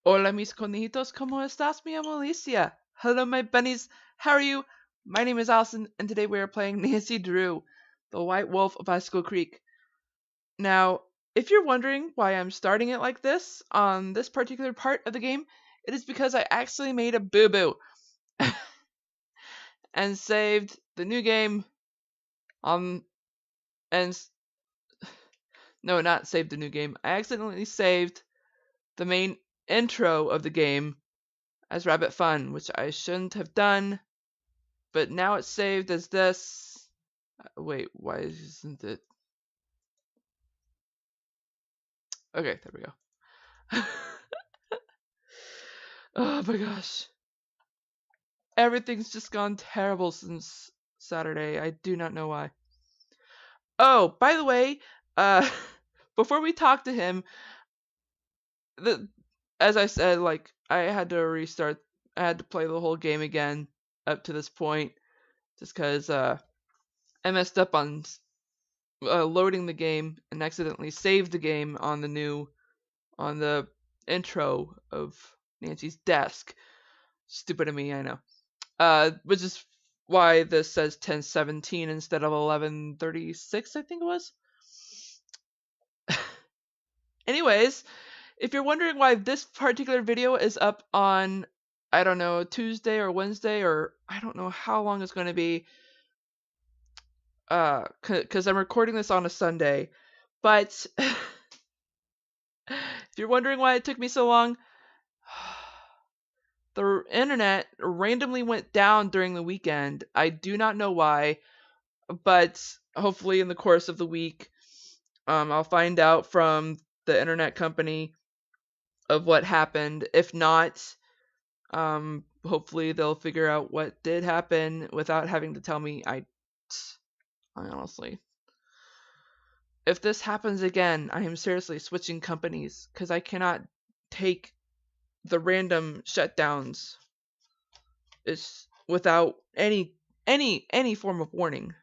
Hola mis conejitos, ¿cómo estás? Me llamo Alicia. Hello my bunnies, how are you? My name is Allison, and today we are playing Nancy Drew, the White Wolf of Icicle Creek. Now, if you're wondering why I'm starting it like this on this particular part of the game, it is because I actually made a boo-boo and saved the new game on and no, not saved the new game. I accidentally saved the main intro of the game as Rabbit Fun, which I shouldn't have done, but now it's saved as this. Wait, why isn't it? Okay, there we go. Oh my gosh. Everything's just gone terrible since Saturday. I do not know why. Oh, by the way, uh, before we talk to him, as I said, like, I had to restart. I had to play the whole game again up to this point, just because I messed up on loading the game and accidentally saved the game on the intro of Nancy's desk. Stupid of me, I know. Which is why this says 10:17 instead of 11:36, I think it was. Anyways, if you're wondering why this particular video is up on, I don't know, Tuesday or Wednesday, or I don't know how long it's going to be, because I'm recording this on a Sunday, but if you're wondering why it took me so long, the internet randomly went down during the weekend. I do not know why, but hopefully in the course of the week, I'll find out from the internet company of what happened. If not, hopefully they'll figure out what did happen without having to tell me. I honestly, if this happens again, I am seriously switching companies because I cannot take the random shutdowns is without any form of warning.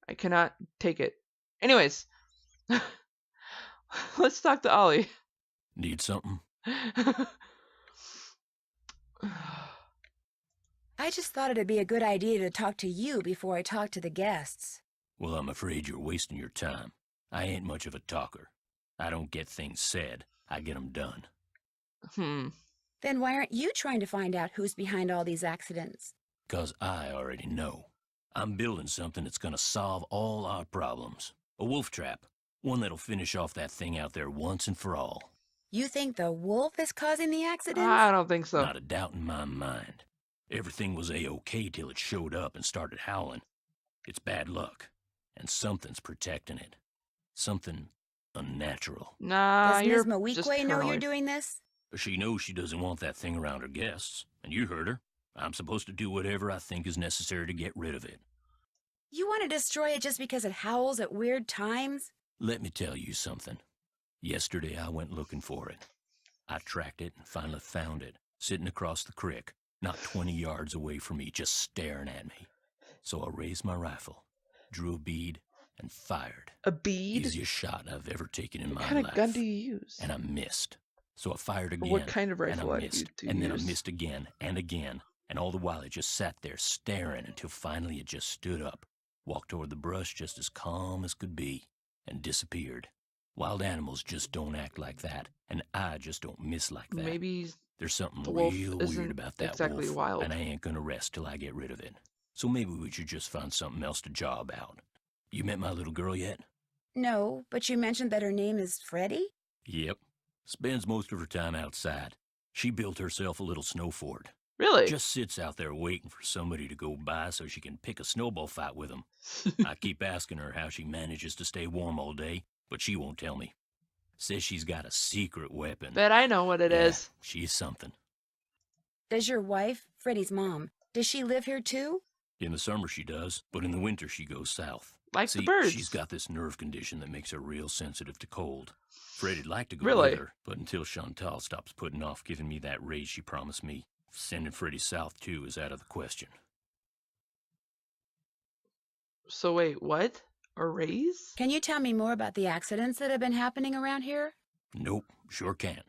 I cannot take it. Anyways, let's talk to Ollie. Need something? I just thought it'd be a good idea to talk to you before I talk to the guests. Well, I'm afraid you're wasting your time. I ain't much of a talker. I don't get things said. I get 'em done. Then why aren't you trying to find out who's behind all these accidents? 'Cause I already know. I'm building something that's gonna solve all our problems. A wolf trap. One that'll finish off that thing out there once and for all. You think the wolf is causing the accidents? I don't think so. Not a doubt in my mind. Everything was A-OK till it showed up and started howling. It's bad luck. And something's protecting it. Something unnatural. Nah, Does you're Ms. just Mawikwe know you're paranoid. doing this? She knows she doesn't want that thing around her guests. And you heard her. I'm supposed to do whatever I think is necessary to get rid of it. You want to destroy it just because it howls at weird times? Let me tell you something. Yesterday I went looking for it. I tracked it and finally found it, sitting across the creek, not 20 yards away from me, just staring at me. So I raised my rifle, drew a bead, and fired. A bead? Easiest shot I've ever taken in my life. What kind of gun do you use? And I missed. So I fired again. What kind of rifle and I missed. do you and then use? I missed again and again. And all the while it just sat there staring until finally it just stood up, walked toward the brush just as calm as could be, and disappeared. Wild animals just don't act like that, and I just don't miss like that. Maybe There's something the wolf real isn't weird about that exactly wolf, wild. and I ain't gonna rest till I get rid of it. So maybe we should just find something else to job out. You met my little girl yet? No, but you mentioned that her name is Freddie? Yep. Spends most of her time outside. She built herself a little snow fort. Really? Just sits out there waiting for somebody to go by so she can pick a snowball fight with them. I keep asking her how she manages to stay warm all day, but she won't tell me. Says she's got a secret weapon. Bet I know what it is. She's something. Does your wife, Freddie's mom, does she live here too? In the summer she does, but in the winter she goes south. Like See, the birds. she's got this nerve condition that makes her real sensitive to cold. Freddie'd like to go Really? with her, but until Chantelle stops putting off giving me that raise she promised me, sending Freddie south too is out of the question. So wait, what? A raise? Can you tell me more about the accidents that have been happening around here? Nope, sure can't.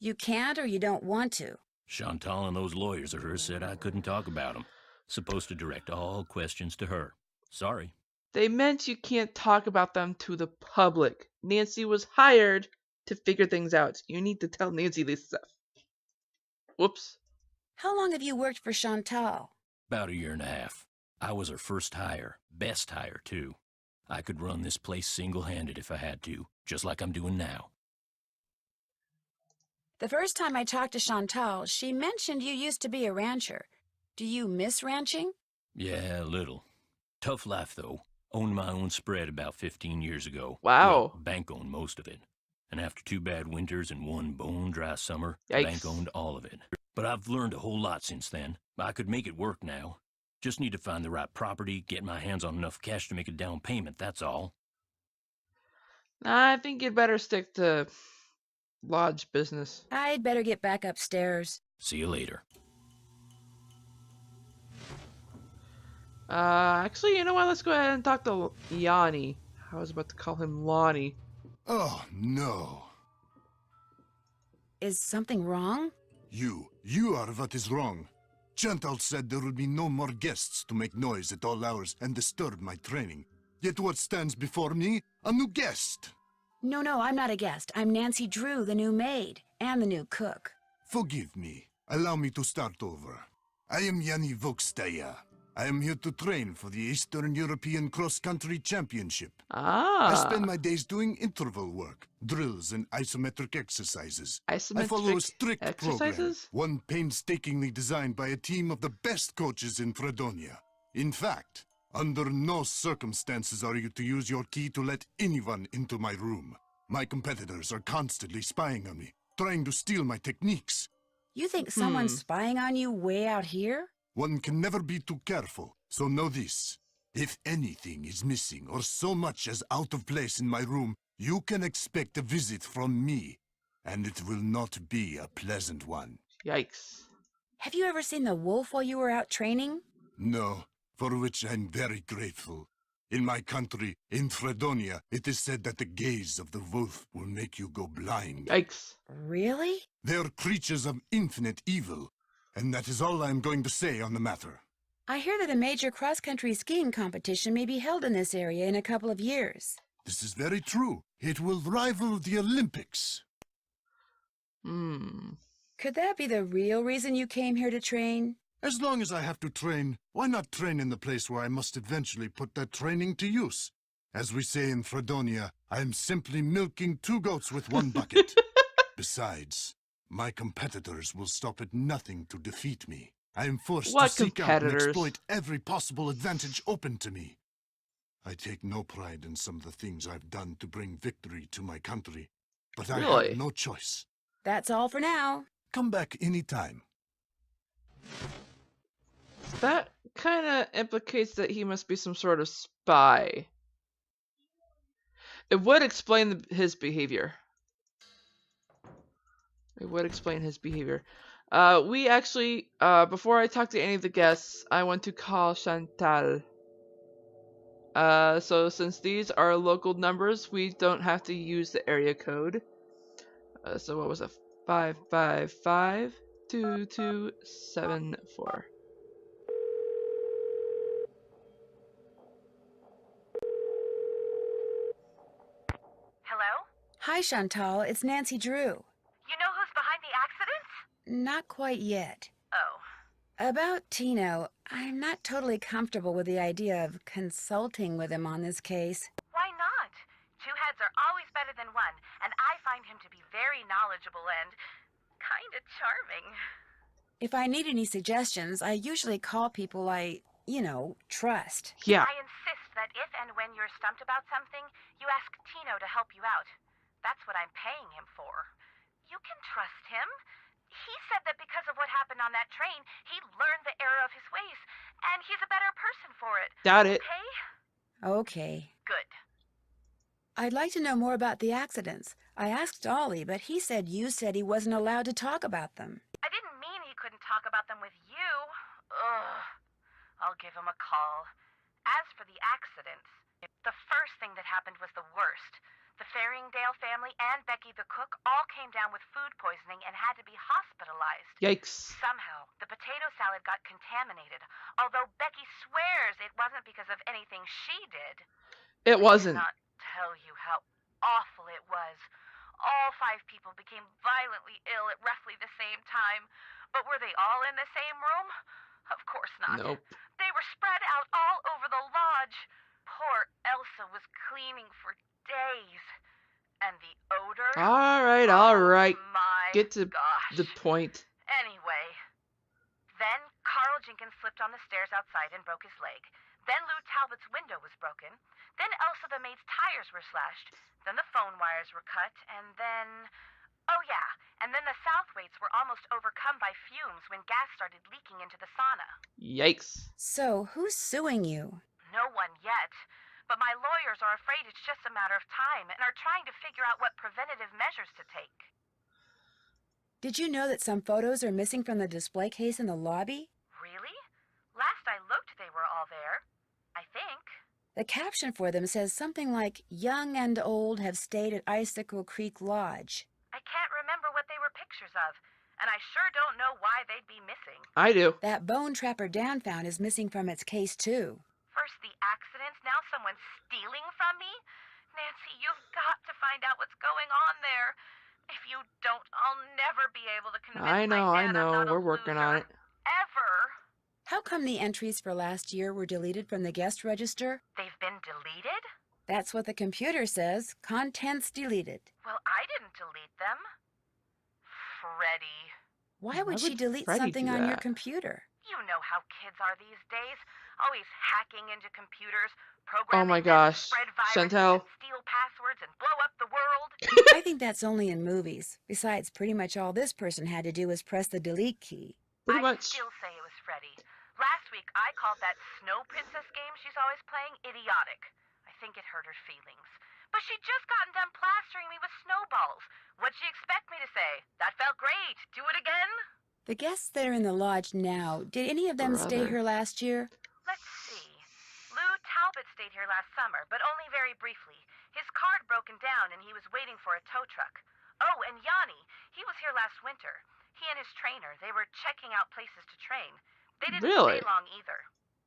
You can't or you don't want to? Chantelle and those lawyers of hers said I couldn't talk about them. Supposed to direct all questions to her. Sorry. They meant you can't talk about them to the public. Nancy was hired to figure things out. You need to tell Nancy this stuff. Whoops. How long have you worked for Chantelle? About 1.5 years. I was her first hire. Best hire, too. I could run this place single-handed if I had to, just like I'm doing now. The first time I talked to Chantelle, she mentioned you used to be a rancher. Do you miss ranching? Yeah, a little. Tough life, though. Owned my own spread about 15 years ago. Wow. Well, bank owned most of it. And after 2 bad winters and 1 bone-dry summer, the bank owned all of it. But I've learned a whole lot since then. I could make it work now. Just need to find the right property, get my hands on enough cash to make a down payment, that's all. I think you'd better stick to lodge business. I'd better get back upstairs. See you later. Actually, you know what? Let's go ahead and talk to Yani. I was about to call him Lonnie. Oh, no. Is something wrong? You are what is wrong. Chantelle said there would be no more guests to make noise at all hours and disturb my training. Yet what stands before me? A new guest. No, I'm not a guest. I'm Nancy Drew, the new maid, and the new cook. Forgive me. Allow me to start over. I am Yani Vokstaya. I am here to train for the Eastern European Cross-Country Championship. I spend my days doing interval work, drills, and isometric exercises. I follow a strict program, one painstakingly designed by a team of the best coaches in Fredonia. In fact, under no circumstances are you to use your key to let anyone into my room. My competitors are constantly spying on me, trying to steal my techniques. You think someone's spying on you way out here? One can never be too careful, so know this. If anything is missing or so much as out of place in my room, you can expect a visit from me, and it will not be a pleasant one. Yikes. Have you ever seen the wolf while you were out training? No, for which I'm very grateful. In my country, in Fredonia, it is said that the gaze of the wolf will make you go blind. Yikes. Really? They are creatures of infinite evil, and that is all I am going to say on the matter. I hear that a major cross-country skiing competition may be held in this area in a couple of years. This is very true. It will rival the Olympics. Could that be the real reason you came here to train? As long as I have to train, why not train in the place where I must eventually put that training to use? As we say in Fredonia, I am simply milking 2 goats with 1 bucket. Besides, my competitors will stop at nothing to defeat me. I am forced to seek out and exploit every possible advantage open to me. I take no pride in some of the things I've done to bring victory to my country, but I have no choice. That's all for now. Come back anytime. That kind of implicates that he must be some sort of spy. It would explain his behavior. We actually, before I talk to any of the guests, I want to call Chantelle. So since these are local numbers, we don't have to use the area code. So what was it? 555-2274. Hello? Hi, Chantelle. It's Nancy Drew. You know who's behind the accident? Not quite yet. Oh. About Tino, I'm not totally comfortable with the idea of consulting with him on this case. Why not? 2 heads are always better than 1, and I find him to be very knowledgeable and kinda charming. If I need any suggestions, I usually call people I, trust. Yeah. I insist that if and when you're stumped about something, you ask Tino to help you out. That's what I'm paying him for. You can trust him. He said that because of what happened on that train, he learned the error of his ways, and he's a better person for it. Doubt it. Okay? Okay. Good. I'd like to know more about the accidents. I asked Ollie, but he said you said he wasn't allowed to talk about them. I didn't mean he couldn't talk about them with you. Ugh. I'll give him a call. As for the accidents, the first thing that happened was the worst. The Faringdale family and Becky the cook all came down with food poisoning and had to be hospitalized. Yikes. Somehow, the potato salad got contaminated, although Becky swears it wasn't because of anything she did. It wasn't. I cannot tell you how awful it was. All 5 people became violently ill at roughly the same time. But were they all in the same room? Of course not. Nope. They were spread out all over the lodge. Poor Elsa was cleaning for days. And the odor? All right. Oh my Get to gosh. the point. Anyway, then Carl Jenkins slipped on the stairs outside and broke his leg. Then Lou Talbot's window was broken. Then Elsa the maid's tires were slashed. Then the phone wires were cut. And then... oh yeah, and then the Southwaites were almost overcome by fumes when gas started leaking into the sauna. Yikes. So, who's suing you? No one yet. But my lawyers are afraid it's just a matter of time and are trying to figure out what preventative measures to take. Did you know that some photos are missing from the display case in the lobby? Really? Last I looked, they were all there. I think. The caption for them says something like, "Young and old have stayed at Icicle Creek Lodge." I can't remember what they were pictures of, and I sure don't know why they'd be missing. I do. That bone Trapper Dan found is missing from its case, too. First the accidents, now someone's stealing from me? Nancy, you've got to find out what's going on there. If you don't, I'll never be able to convince I know. my dad I'm not a We're working loser. on it. Ever. How come the entries for last year were deleted from the guest register? They've been deleted? That's what the computer says. Contents deleted. Well, I didn't delete them. Freddie. Why would she would delete Freddie something do on your that? computer? You know how kids are these days. Always hacking into computers, Oh programming my them to gosh. spread viruses Chantel. and steal passwords and blow up the world. I think that's only in movies. Besides, pretty much all this person had to do was press the delete key. Pretty I'd much. still say it was Freddie. Last week, I called that Snow Princess game she's always playing idiotic. I think it hurt her feelings. But she'd just gotten done plastering me with snowballs. What'd she expect me to say? That felt great. Do it again? The guests that are in the lodge now, did any of them stay Brother. here last year? Let's see. Lou Talbot stayed here last summer, but only very briefly. His car had broken down and he was waiting for a tow truck. Oh, and Yani, he was here last winter. He and his trainer, they were checking out places to train. They didn't Really? stay long either.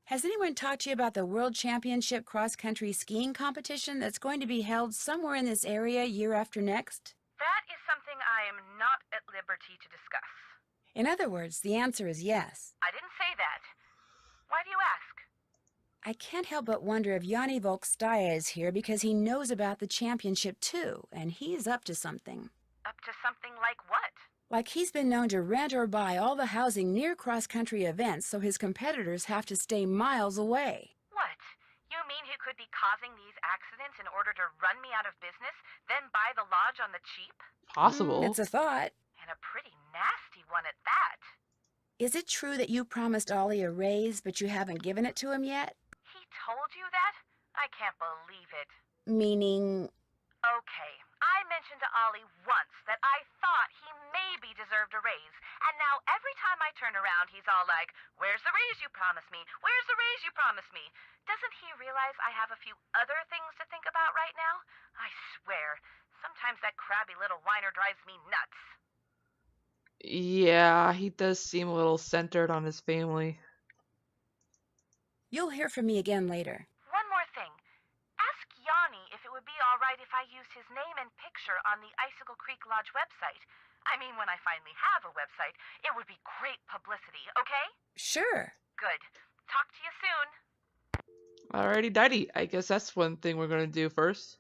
Has anyone talked to you about the World Championship cross-country skiing competition that's going to be held somewhere in this area year after next? That is something I am not at liberty to discuss. In other words, the answer is yes. I didn't say that. Why do you ask? I can't help but wonder if Yani Volkstaya is here because he knows about the championship too, and he's up to something. Up to something like what? Like he's been known to rent or buy all the housing near cross-country events so his competitors have to stay miles away. What? You mean he could be causing these accidents in order to run me out of business, then buy the lodge on the cheap? Possible. It's a thought. And a pretty nasty one at that. Is it true that you promised Ollie a raise, but you haven't given it to him yet? He told you that? I can't believe it. Meaning... Okay, I mentioned to Ollie once that I thought he maybe deserved a raise, and now every time I turn around, he's all like, "Where's the raise you promised me? Where's the raise you promised me?" Doesn't he realize I have a few other things to think about right now? I swear, sometimes that crabby little whiner drives me nuts. Yeah, he does seem a little centered on his family. You'll hear from me again later. One more thing. Ask Yani if it would be all right if I used his name and picture on the Icicle Creek Lodge website. I mean, when I finally have a website, it would be great publicity, okay? Sure. Good. Talk to you soon. Alrighty, Daddy. I guess that's one thing we're gonna do first.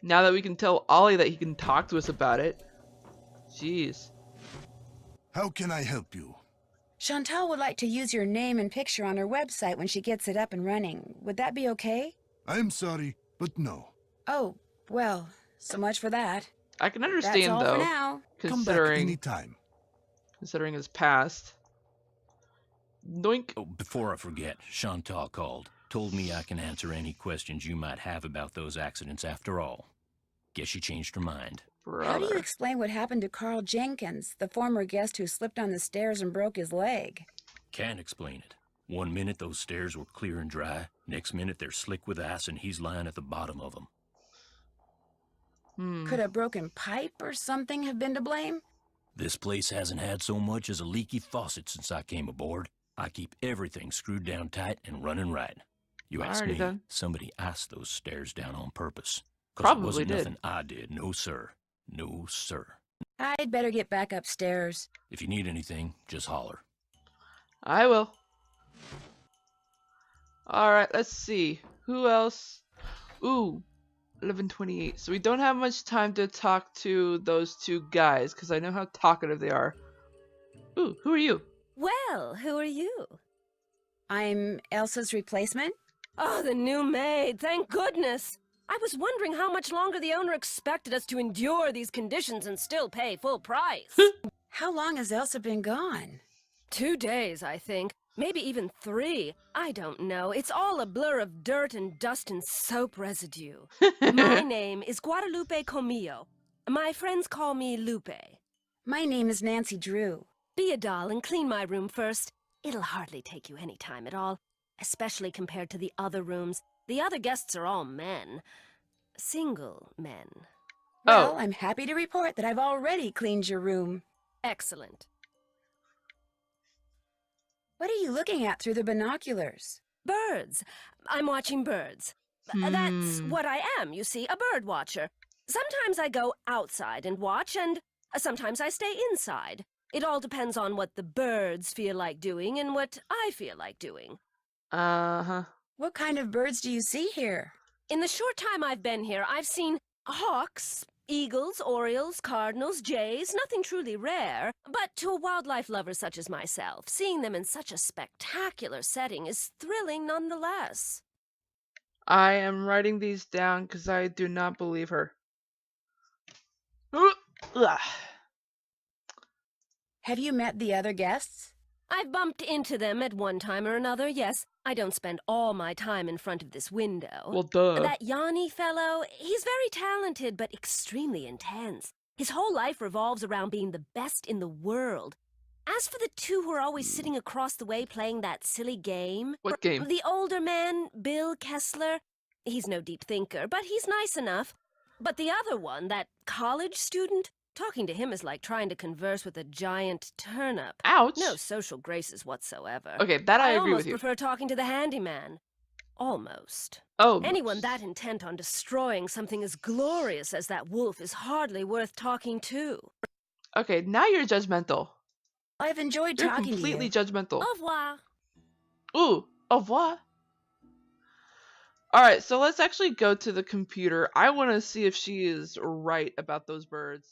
Now that we can tell Ollie that he can talk to us about it. Jeez. How can I help you? Chantelle would like to use your name and picture on her website when she gets it up and running. Would that be okay? I'm sorry, but no. Oh, well, so much for that. I can That's understand all though, for now. Come back anytime. considering his past. Doink. Oh, before I forget, Chantelle called. Told me I can answer any questions you might have about those accidents after all. Guess she changed her mind. How do you Brother. explain what happened to Carl Jenkins, the former guest who slipped on the stairs and broke his leg? Can't explain it. One minute those stairs were clear and dry. Next minute they're slick with ice and he's lying at the bottom of them. Could a broken pipe or something have been to blame? This place hasn't had so much as a leaky faucet since I came aboard. I keep everything screwed down tight and running right. You ask me, done. somebody iced those stairs down on purpose. 'Cause Probably it wasn't did. nothing I did. No, sir. No, sir. I'd better get back upstairs. If you need anything, just holler. I will. Alright, let's see. Who else? Ooh, 11:28. So we don't have much time to talk to those two guys, because I know how talkative they are. Ooh, who are you? Well, who are you? I'm Elsa's replacement? Oh, the new maid, thank goodness! I was wondering how much longer the owner expected us to endure these conditions and still pay full price. How long has Elsa been gone? 2 days, I think. Maybe even 3. I don't know. It's all a blur of dirt and dust and soap residue. My name is Guadalupe Comillo. My friends call me Lupe. My name is Nancy Drew. Be a doll and clean my room first. It'll hardly take you any time at all, especially compared to the other rooms. The other guests are all men. Single men. Well, I'm happy to report that I've already cleaned your room. Excellent. What are you looking at through the binoculars? Birds. I'm watching birds. That's what I am, you see, a bird watcher. Sometimes I go outside and watch, and sometimes I stay inside. It all depends on what the birds feel like doing and what I feel like doing. Uh-huh. What kind of birds do you see here? In the short time I've been here, I've seen hawks, eagles, orioles, cardinals, jays, nothing truly rare. But to a wildlife lover such as myself, seeing them in such a spectacular setting is thrilling nonetheless. I am writing these down because I do not believe her. Ugh. Have you met the other guests? I've bumped into them at one time or another, yes. I don't spend all my time in front of this window. Well, duh. That Yani fellow, he's very talented, but extremely intense. His whole life revolves around being the best in the world. As for the two who are always sitting across the way playing that silly game... What game? The older man, Bill Kessler, he's no deep thinker, but he's nice enough. But the other one, that college student, talking to him is like trying to converse with a giant turnip. Ouch. No social graces whatsoever. Okay, that I agree with you. almost prefer talking to the handyman. Almost. Oh. Anyone that intent on destroying something as glorious as that wolf is hardly worth talking to. Okay, now you're judgmental. I've enjoyed You're talking to you. completely judgmental. Au revoir. Ooh, au revoir. Alright, so let's actually go to the computer. I want to see if she is right about those birds.